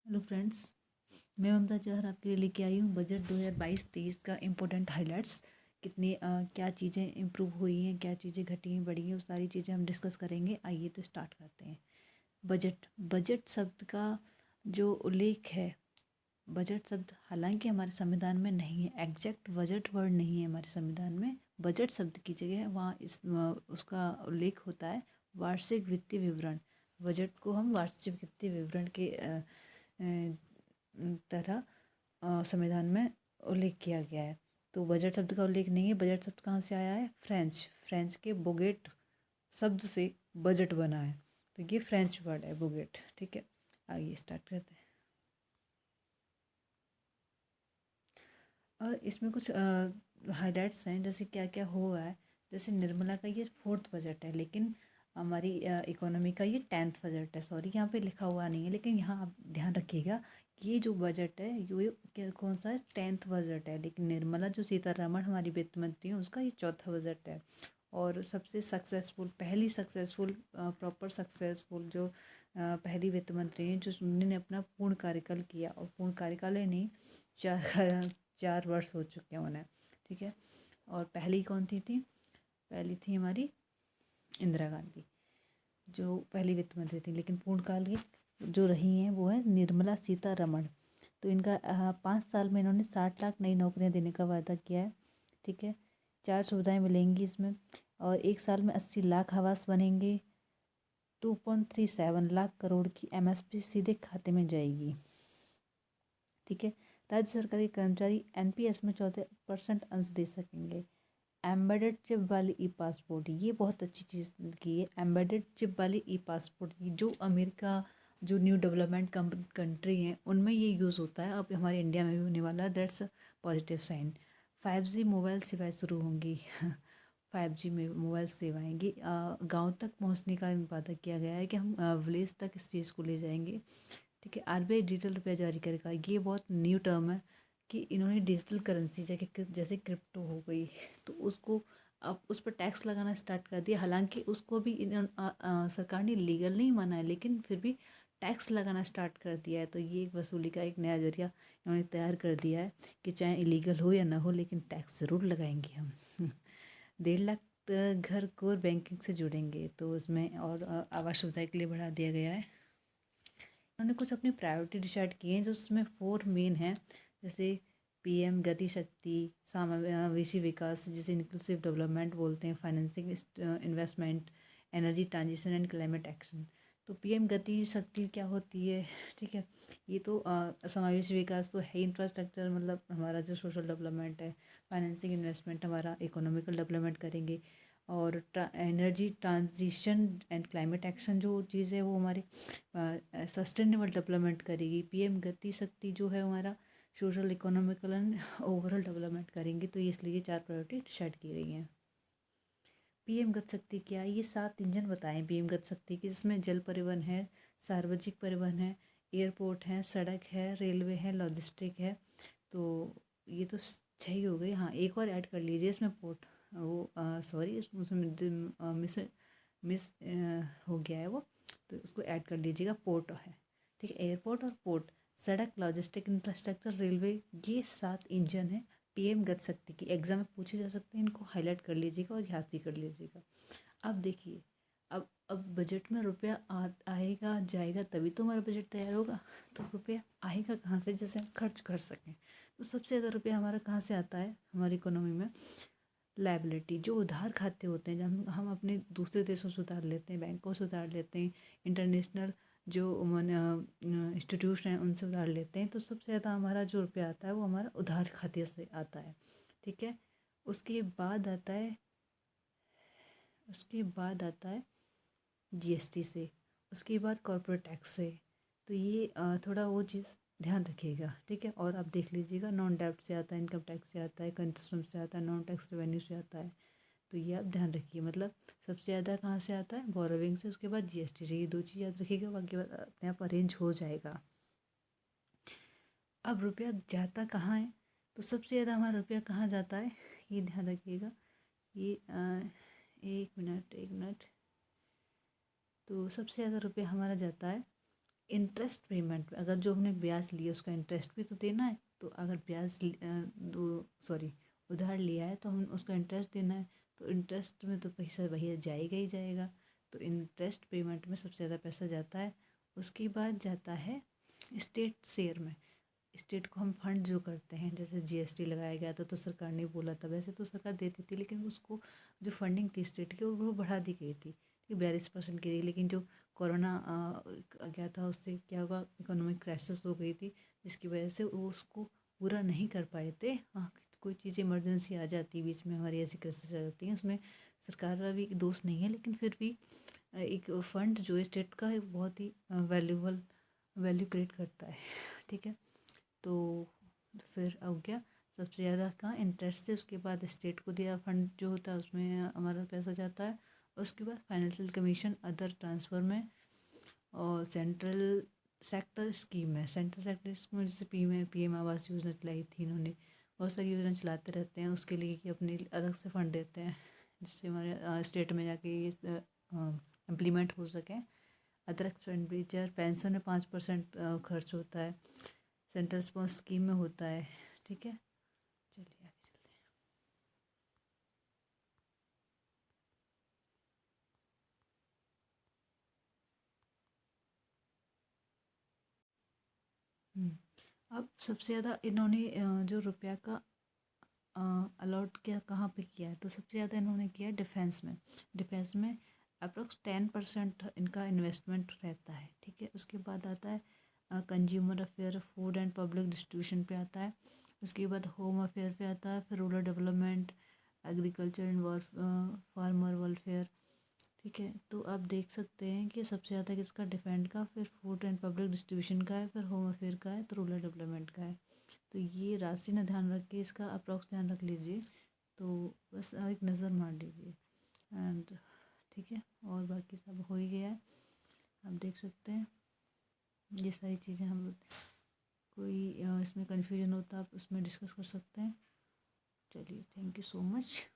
Hello friends, मैं ममता जहर आपके लिए लेके आई हूँ बजट 2022-23 का इम्पोर्टेंट हाइलाइट्स। कितनी क्या चीज़ें इम्प्रूव हुई हैं, क्या चीज़ें घटी हैं, बढ़ी हैं, वो सारी चीज़ें हम डिस्कस करेंगे। आइए तो स्टार्ट करते हैं। बजट बजट शब्द का जो उल्लेख है, बजट शब्द हालांकि हमारे संविधान में नहीं है, एग्जैक्ट बजट वर्ड नहीं है हमारे संविधान में। बजट शब्द की जगह वहाँ उसका उल्लेख होता है वार्षिक वित्तीय विवरण। बजट को हम वार्षिक वित्तीय विवरण के तरह संविधान में उल्लेख किया गया है। तो बजट शब्द का उल्लेख नहीं है। बजट शब्द कहाँ से आया है? फ्रेंच के बोगेट शब्द से बजट बना है, तो ये फ्रेंच वर्ड है बोगेट। ठीक है, आइए स्टार्ट करते हैं। और इसमें कुछ हाइलाइट्स हैं, जैसे क्या क्या हुआ है। जैसे निर्मला का ये 4th बजट है, लेकिन हमारी इकोनॉमी का ये 10th बजट है। सॉरी, यहाँ पे लिखा हुआ नहीं है, लेकिन यहाँ आप ध्यान रखिएगा ये जो बजट है ये कौन सा है? 10th बजट है। लेकिन निर्मला जो सीतारमण हमारी वित्त मंत्री हैं, उसका ये 4था बजट है। और सबसे सक्सेसफुल, पहली सक्सेसफुल, प्रॉपर सक्सेसफुल जो पहली वित्त मंत्री हैं, जो उन्होंने अपना पूर्ण कार्यकाल किया। और पूर्ण कार्यकाल ही नहीं, 4 वर्ष हो चुके हैं उन्हें। ठीक है, और पहली कौन थी? पहली थी हमारी इंदिरा गांधी, जो पहली वित्त मंत्री थी। लेकिन पूर्णकाल की जो रही हैं वो है निर्मला सीतारमण। तो इनका 5 साल में इन्होंने 60 लाख नई नौकरियां देने का वादा किया है। ठीक है, 4 सुविधाएं मिलेंगी इसमें। और 1 साल में 80 लाख आवास बनेंगे। 2.37 लाख करोड़ की MSP सीधे खाते में जाएगी। ठीक है, राज्य सरकारी कर्मचारी NPS में 14% अंश दे सकेंगे। एम्बेडेड चिप वाली ई पासपोर्ट, ये बहुत अच्छी चीज़ की है। एम्बेडेड चिप वाली ई पासपोर्ट, जो अमेरिका, जो न्यू डेवलपमेंट कंट्री हैं, उनमें ये यूज़ होता है। अब हमारे इंडिया में भी होने वाला है, that's positive sign. 5G mobile सेवाएं शुरू होंगी 5G में मोबाइल सेवाएँ ये गाँव तक पहुँचने का वादा किया गया है कि हम विलेज तक इस चीज़ को ले जाएंगे। ठीक है, RBI डिजिटल रुपया जारी करेगा। ये बहुत न्यू टर्म है कि इन्होंने डिजिटल करेंसी जैसे क्रिप्टो हो गई, तो उसको अब उस पर टैक्स लगाना स्टार्ट कर दिया। हालांकि उसको भी सरकार ने लीगल नहीं माना है, लेकिन फिर भी टैक्स लगाना स्टार्ट कर दिया है। तो ये एक वसूली का एक नया जरिया इन्होंने तैयार कर दिया है कि चाहे इलीगल हो या ना हो, लेकिन टैक्स ज़रूर लगाएंगे हम 1.5 लाख घर कोर बैंकिंग से जुड़ेंगे, तो उसमें और आवास सुविधा के लिए बढ़ा दिया गया है। उन्होंने कुछ अपनी प्रायोरिटी डिसाइड किए हैं, जो उसमें 4 मेन हैं। जैसे PM गति शक्ति, समावेशी विकास जिसे इंक्लूसिव डेवलपमेंट बोलते हैं, financing investment, energy transition and climate action. तो PM गति शक्ति क्या होती है? ठीक है, ये तो समावेशी विकास तो है, इंफ्रास्ट्रक्चर मतलब हमारा जो सोशल डेवलपमेंट है। फाइनेंसिंग इन्वेस्टमेंट हमारा इकोनॉमिकल डेवलपमेंट करेंगे। और energy transition and climate action जो चीज़ है वो हमारे सस्टेनेबल डेवलपमेंट करेगी। PM गति शक्ति जो है हमारा social, economical and overall development करेंगे। तो इसलिए 4 प्रायोरिटी डिसाइड की गई हैं। PM गति शक्ति क्या है? ये 7 इंजन बताएं PM गति शक्ति की, जिसमें जल परिवहन है, सार्वजनिक परिवहन है, एयरपोर्ट है, सड़क है, रेलवे है, लॉजिस्टिक है। तो ये तो 6 ही हो गई। हाँ, एक और ऐड कर लीजिए इसमें पोर्ट, वो सॉरी उसमें मिस हो गया है वो, तो उसको ऐड कर लीजिएगा, पोर्ट है। ठीक है, एयरपोर्ट और पोर्ट, सड़क, लॉजिस्टिक, इंफ्रास्ट्रक्चर, रेलवे, ये 7 इंजन है PM गति शक्ति की। एग्जाम में पूछे जा सकते हैं, इनको हाईलाइट कर लीजिएगा और याद भी कर लीजिएगा। अब देखिए, अब बजट में रुपया आएगा जाएगा तभी तो हमारा बजट तैयार होगा। तो रुपया आएगा कहाँ से, जैसे हम खर्च कर सकें। तो सबसे ज़्यादा रुपया हमारा कहाँ से आता है हमारी इकोनॉमी में? लायबिलिटी, जो उधार खाते होते हैं, जब हम अपने दूसरे देशों से उधार लेते हैं, बैंकों से उधार लेते हैं, इंटरनेशनल जो इंस्टीट्यूशन हैं उनसे उधार लेते हैं, तो सबसे ज़्यादा हमारा जो रुपया आता है वो हमारा उधार खाते से आता है। ठीक है, उसके बाद आता है GST से, उसके बाद कॉर्पोरेट टैक्स से। तो ये थोड़ा वो चीज़ ध्यान रखिएगा। ठीक है, और आप देख लीजिएगा, नॉन डेप्ट से आता है, इनकम टैक्स से आता है, कंजस्टम से आता है, नॉन टैक्स रेवेन्यू से आता है। तो ये आप ध्यान रखिए, मतलब सबसे ज़्यादा कहाँ से आता है? बोरोविंग से, उसके बाद GST से। ये 2 चीज़ याद रखिएगा, बाकी बात अपने आप अरेंज हो जाएगा। अब रुपया जाता कहाँ है? तो सबसे ज़्यादा हमारा रुपया कहाँ जाता है, ये ध्यान रखिएगा। ये एक मिनट। तो सबसे ज़्यादा रुपया हमारा जाता है इंटरेस्ट पेमेंट अगर जो हमने ब्याज लिया उसका इंटरेस्ट भी तो देना है, तो अगर उधार लिया है तो हम उसका इंटरेस्ट देना है, तो इंटरेस्ट में तो पैसा भैया जाएगा ही जाएगा। तो इंटरेस्ट पेमेंट में सबसे ज़्यादा पैसा जाता है। उसके बाद जाता है स्टेट शेयर में। स्टेट को हम फंड जो करते हैं, जैसे जीएसटी लगाया गया था तो सरकार ने बोला था, वैसे तो सरकार देती थी लेकिन उसको जो फंडिंग थी स्टेट की वो बढ़ा दी गई थी कि 42% की थी। लेकिन जो कोरोना आ गया था उससे क्या होगा, इकोनॉमिक क्राइसिस हो गई थी जिसकी वजह से वो उसको पूरा नहीं कर पाए थे। हाँ, कोई चीज़ इमरजेंसी आ जाती है बीच में, हमारी ऐसी क्राइसिस आ जाती है, उसमें सरकार का भी दोष नहीं है, लेकिन फिर भी एक फंड जो स्टेट का है बहुत ही वैल्यू क्रिएट करता है। ठीक है, तो फिर हो गया सबसे ज़्यादा का इंटरेस्ट है, उसके बाद स्टेट को दिया फंड जो होता है उसमें हमारा पैसा जाता है। उसके बाद फाइनेंशियल कमीशन अदर ट्रांसफ़र में, और सेंट्रल सेक्टर स्कीम है। सेंट्रल सेक्टर स्कीम जैसे पीएम आवास योजना चलाई थी इन्होंने, बहुत सारी योजना चलाते रहते हैं उसके लिए कि अपने अलग से फंड देते हैं जिससे हमारे स्टेट में जाके ये इम्प्लीमेंट हो सके। अदर एक्सपेंडिचर पेंशन में 5% खर्च होता है, सेंट्रल स्पॉन्स स्कीम में होता है। ठीक है, चलिए आगे चलते हैं। अब सबसे ज़्यादा इन्होंने जो रुपया का अलॉट किया कहाँ पे किया है, तो सबसे ज़्यादा इन्होंने किया है डिफेंस में। डिफेंस में अप्रोक्स 10% इनका इन्वेस्टमेंट रहता है। ठीक है, उसके बाद आता है consumer affair, food and public distribution पे आता है। उसके बाद होम अफेयर पे आता है, फिर rural development, agriculture and farmer welfare. ठीक है, तो आप देख सकते हैं कि सबसे ज़्यादा किसका, डिफेंड का, फिर फूड एंड पब्लिक डिस्ट्रीब्यूशन का है, फिर होम अफेयर का है, तो रूरल डेवलपमेंट का है। तो ये राशि ना ध्यान रख के इसका अप्रॉक्स ध्यान रख लीजिए, तो बस एक नज़र मार लीजिए एंड ठीक है, और बाकी सब हो ही गया है। आप देख सकते हैं ये सारी चीज़ें, हम कोई इसमें कन्फ्यूजन होता आप उसमें डिस्कस कर सकते हैं। चलिए, थैंक यू सो मच।